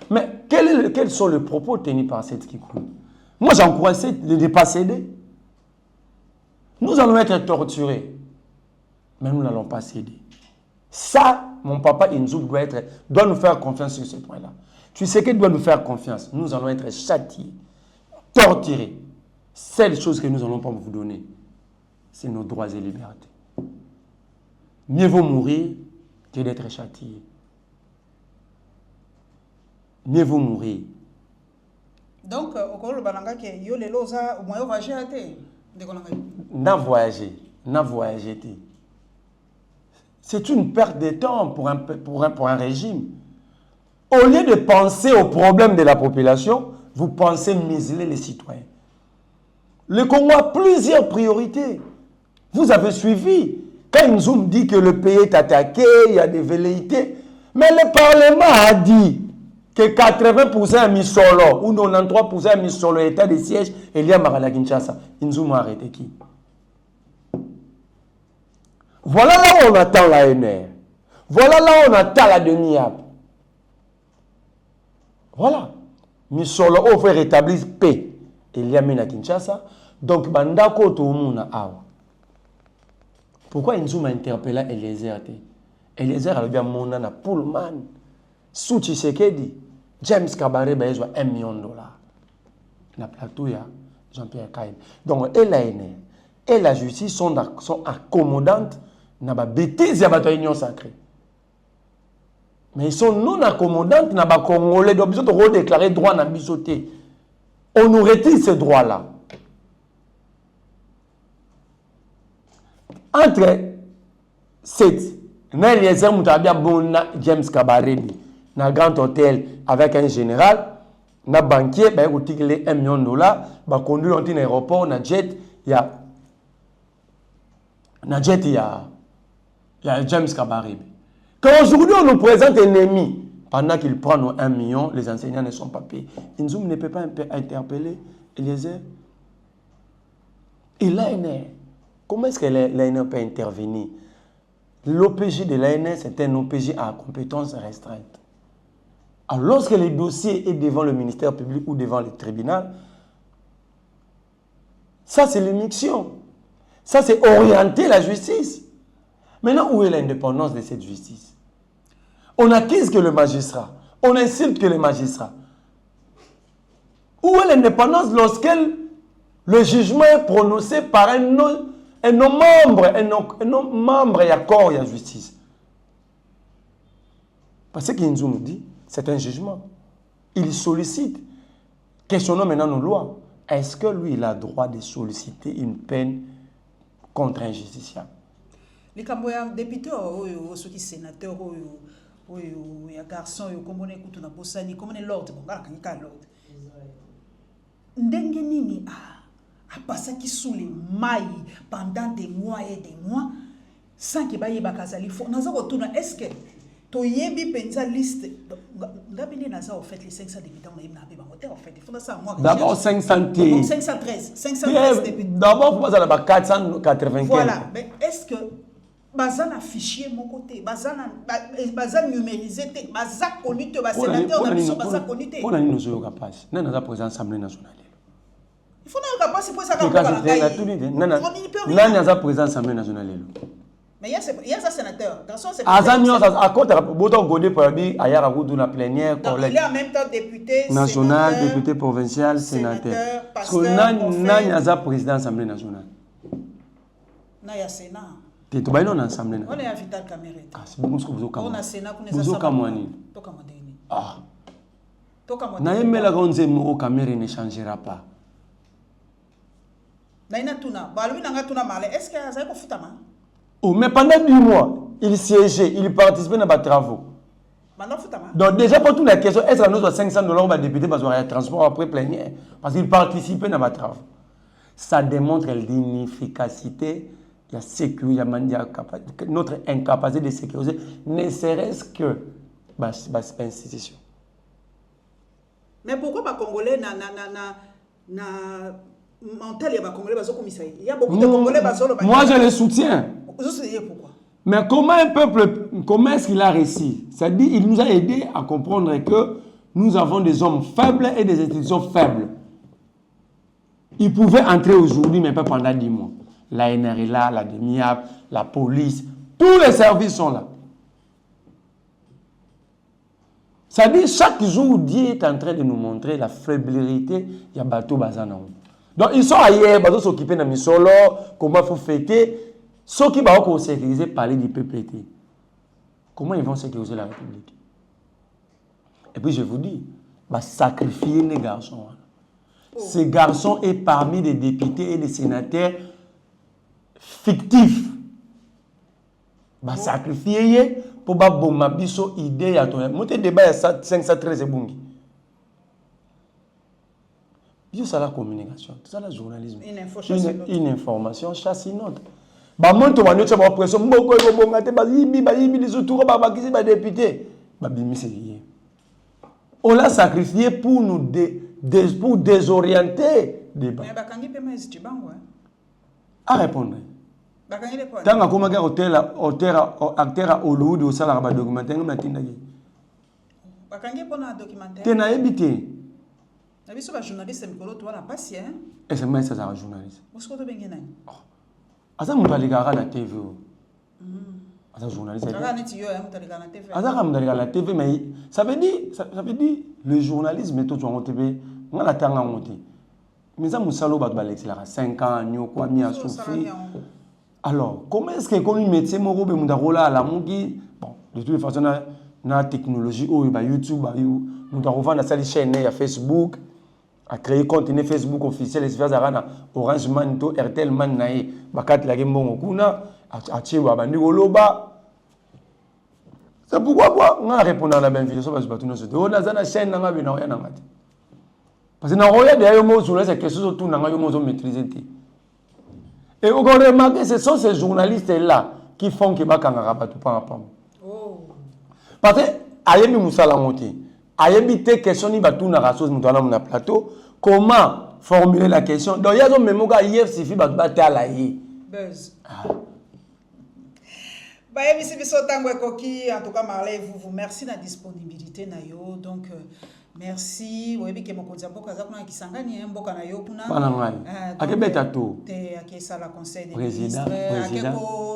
Mais quels sont les propos tenus par cette Kikoun? Moi, j'encourage de ne pas céder. Nous allons être torturés, mais nous n'allons pas céder. Ça, mon papa Inzoum doit nous faire confiance sur ce point-là. Tu sais qu'il doit nous faire confiance. Nous allons être châtiés, torturés. Seule chose que nous n'allons pas vous donner, c'est nos droits et libertés. Mieux vaut mourir que d'être châtié. Mieux vaut mourir. Donc, au Balanga, yo les loza au moins voyager à terre. N'a voyagé. C'est une perte de temps pour un régime. Au lieu de penser aux problèmes de la population, vous pensez museler les citoyens. Le Congo a plusieurs priorités. Vous avez suivi. Quand Inzoum dit que le pays est attaqué, il y a des velléités. Mais le Parlement a dit que 80% est mis solo, ou 93% est mis solo, l'état de siège, et il y a Marala Kinshasa. Inzoum a arrêté qui? Voilà là où on attend la NR. Voilà là où on attend la demi-app. Voilà. Misolo on veut rétablir paix. Il y a mis à Kinshasa. Donc, bandako to muna awa. Pourquoi ils ont interpellé Eliezer? Eliezer a bien mon na Pullman. Sous Tshisekedi, James Kabaré a besoin $1 million. Na plateau ya Jean-Pierre Kaïm. Donc, et la NR et la justice sont accommodantes na ba bêtise ya ba union sacrée. Mais ils sont non accommodantes na ba Congolais donc ils ont redéclaré droit na bisoté. On nous retire ce droit là. Entre cette Eliezer Moutabia Bona James Kabarebe na grand hôtel avec un général na banquier ba utilisé $1 million ba conduire dans un aéroport na jet ya James Kabarebe. Quand aujourd'hui on nous présente un ennemi pendant qu'il prend nos 1 million, les enseignants ne sont pas payés. Inzoum ne peut pas interpeller Eliezer. Et l'ANR, comment est-ce que l'ANR peut intervenir? L'OPJ de l'ANR, c'est un OPJ à compétences restreintes. Alors, lorsque le dossier est devant le ministère public ou devant le tribunal, ça c'est l'émission. Ça c'est orienter la justice. Maintenant, où est l'indépendance de cette justice? On accuse que le magistrat. On insulte que le magistrat. Où est l'indépendance lorsque le jugement est prononcé par un membre et accord de la justice? Parce qu'il nous dit, c'est un jugement. Il sollicite. Questionnons maintenant nos lois. Est-ce que lui, il a le droit de solliciter une peine contre un justiciable? Les députés, ceux qui sont sénateurs, les garçons, comment on écoute, comment on l'ordre, l'ordre. Ndengenini a passé qui sous les mailles pendant des mois et des mois sans qu'il y ait pas de faut. Est-ce que tu yebi penza liste ngabini naza au fait les 500 députés on a eu en fait il faut ça moi d'abord 513 députés d'abord faut ça 495 voilà mais est-ce que bazana fichier mon côté bazana numérisé baza connu te ba sénateur na biso baza connu te on a nous yo capable na naza président assemblée nationale il faut na capable c'est pour ça qu'on nani naza président assemblée nationale. Mais il y a un sénateur. Azanio, à côté, Bodo Godé pour dire ailleurs à Goudou la plénière. Il est en même temps député national, député provincial, sénateur. Parce que Nani a président de l'Assemblée nationale. Naya Sénat. Tu es dans l'Assemblée nationale. On est à Vital Caméré. Ah, c'est beaucoup ce que vous avez. On a Sénat, on est à Sakamouani. Ah. Naïmé la grande au Caméré ne changera pas. Naïna Tuna. Balou Nanga Tuna Malé. Est-ce qu'il y a un Futama? Oh, mais pendant 10 mois, il siégeait, il participait dans les travaux. Donc déjà, pour toute la question, est-ce que nous avons $500 on va député parce qu'on a un transport après plénière? Parce qu'il participait dans les travaux. Ça démontre l'inefficacité, la sécurité, notre incapacité de sécuriser, ne serait-ce que l'institution. Mais pourquoi les Congolais il y a beaucoup de Congolais. Moi, je le soutiens. Pourquoi? Mais comment un peuple, comment est-ce qu'il a réussi? C'est-à-dire il nous a aidé à comprendre que nous avons des hommes faibles et des institutions faibles. Ils pouvaient entrer aujourd'hui, mais pas pendant 10 mois. La NR est là, la DEMIAP, la police, tous les services sont là. C'est-à-dire chaque jour, Dieu est en train de nous montrer la faiblesse il y a bateau bazana. Donc ils sont ailleurs, ils sont occupés dans Misolo, comment il faut fêter. Ceux qui vont sécuriser parler du PPT. Comment ils vont sécuriser la République? Et puis je vous dis, sacrifier les garçons. Ces garçons sont parmi les députés et les sénateurs fictifs. Sacrifier pour bomba biso idée à toi. Monter débat à 513 bungi. C'est la communication, c'est la journalisme. Une information chasse une autre. Bamonto wanyo tsa ba pression mboko eko bonga te ba yibi les autour ba bakisi ba député ba bimi c'est lié. On l'a sacrifié pour nous pour désorienter débat. Mais bakangi pe mais tu bango à répondre. Tant que comme acteur à Hollywood au salaire ba documentaire ngam natinda ki. Bakangi pona documentaire. Te na ebité. Na biso ba journaliste mkolo to na pasi hein. Et c'est moi ça un journaliste. Mosko to bengi nani? Asa mutalika na TV. Asa journaliste. Asa neti yo mutalika na TV. Asa mutalika na TV mais ça veut dire le journalisme est tout en TV. Ngala tanga ngoti. Mais ça musalo ba l'excellence 5 ans nyoko mi a souffrir. Alors, comment est-ce que comme métier moko be mundarola la mugi bon de toute façon na technologie ou ba YouTube ba mundarova na sali chaîne ya Facebook a créé compte Facebook officiel et se faire na Orange Man to RTL Man nae bakati la mbongo kuna a tchewa ba ngoloba. C'est pourquoi nga répondre à la même vidéo so ba batuna so on a na chaîne nga be na ya na ngati. Parce que na roya de yo mo sur ces questions tout na nga yo mo maîtriser. Et vous remarquez, ce sont ces journalistes-là qui font que Bakanga tout par rapport. Parce que, Ayemi Moussala Monti, Ayemi te question ni batou na rasos moutana mon plateau, comment formuler la question? Donc, il y a des mémoires hier, suffit de battre à la hi. Buzz. Bayemi Sibiso Tango Koki, en tout cas, Marley, vous merci de la disponibilité. Donc, merci. Vous voyez que mon conseil Boka qui s'engage, Boka na yo kuna. Akebeta tout. Te akesa la conseil des président.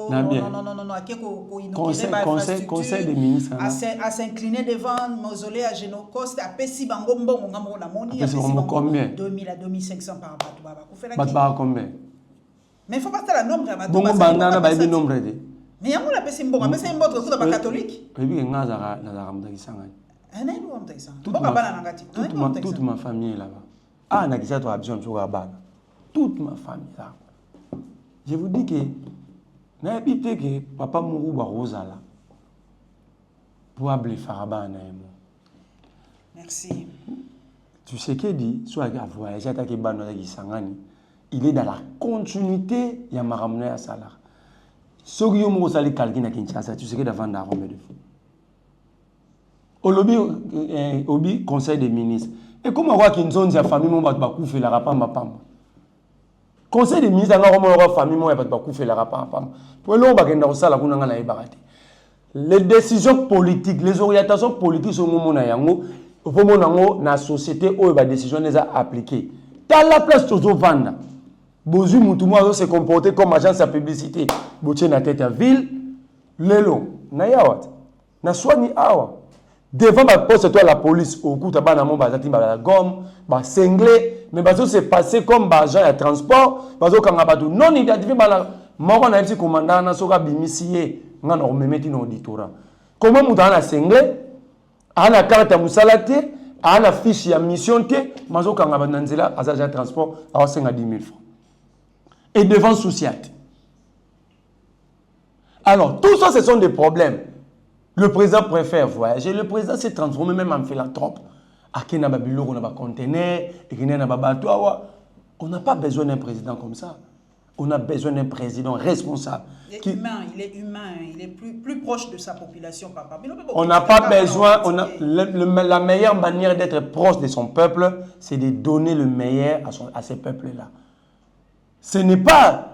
Non, akeko conseil des ministres. À s'incliner devant mausolée à Génocoste, à Pessi Bango Mbongo Ngamo na Moni, à Pessi combien 2000 à 2500 par bateau. Batba combien? Mais il faut pas faire la nombre à bateau. Bongo bandana ba ibi nombre de. Mais yamou la Pessi Mbongo, Pessi Mbongo tout ba catholique. Ebi ngaza na ramda kisanga. Toute ma famille est là-bas. Ah, Nakisa, tu as besoin de toute ma famille là. Je vous dis que n'habitez que papa Mourou Barosala pour appeler Faraba. Merci. Tu sais qu'il dit, soit qu'il a voyagé, il est dans la continuité de Maramoué à Salah. Ce qui est au Sali Kalkin à Kinshasa, tu sais qu'il a vendu à Rome de fou. Au lobby conseil des ministres. Et comment on voit qu'une zone de famille, on va pas couper la rapam à pam. Conseil des ministres, on va voir famille, on va pas couper la rapam à pam. Pour l'on va gagner ça, la kuna na ibarati. Les décisions politiques, les orientations politiques sont au moment yango, au moment na société où les décisions les a appliquées. Dans la place toujours vendre. Bozu Moutoumou se comporter comme agence de publicité. Boutier na tête à ville, lelo na yawat. Na soigni awa. Devant ma poste, toi la police, au coup, tu as la gomme, bah cinglé, mais bah c'est passé comme agent de transport, bah quand non identifié, bah moi on a dit commandant, on a soga bimisié, on a remis dans l'auditorat. Comment on a cinglé, on a carte à moussalate, on a fiche à mission te, mais quand on a nanzela, agent de transport, on a 10 000 francs. Et devant Souciat. Alors tout ça, ce sont des problèmes. Le président préfère voyager. Le président s'est transformé même en philanthrope. On n'a pas besoin d'un président comme ça. On a besoin d'un président responsable. Il est humain, il est plus proche de sa population, papa. On n'a pas besoin, la meilleure manière d'être proche de son peuple, c'est de donner le meilleur à ces peuples-là. Ce n'est pas...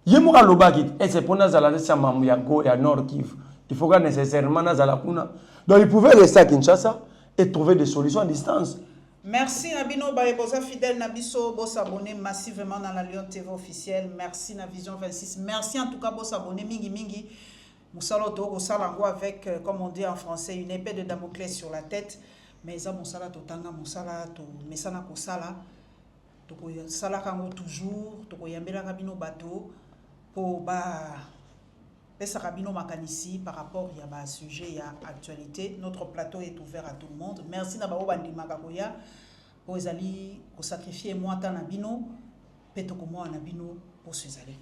Yemura Lobakit, et c'est pour nous à Nord Kivu. Il faut nécessairement Nazalakuna. Donc il pouvait rester à Kinshasa et trouver des solutions à distance. Merci Nabino Baebosa fidèle Nabiso, beau s'abonner massivement dans la Lyon TV officielle. Merci na Vision 26. Merci en tout cas beau s'abonner mingi mingi. Moussaloto au salango avec comme on dit en français une épée de Damoclès sur la tête. Mais ça moussala totanga moussala to mesana ko sala. To ko sala kango toujours, to ko yambela Nabino bateau pour ba Rabino Makanisi par rapport à un sujet à actualité. Notre plateau est ouvert à tout le monde. Merci Nabao Bandi Magakoya pour sacrifier moi tant Nabino, Petoko moi Nabino pour se aller.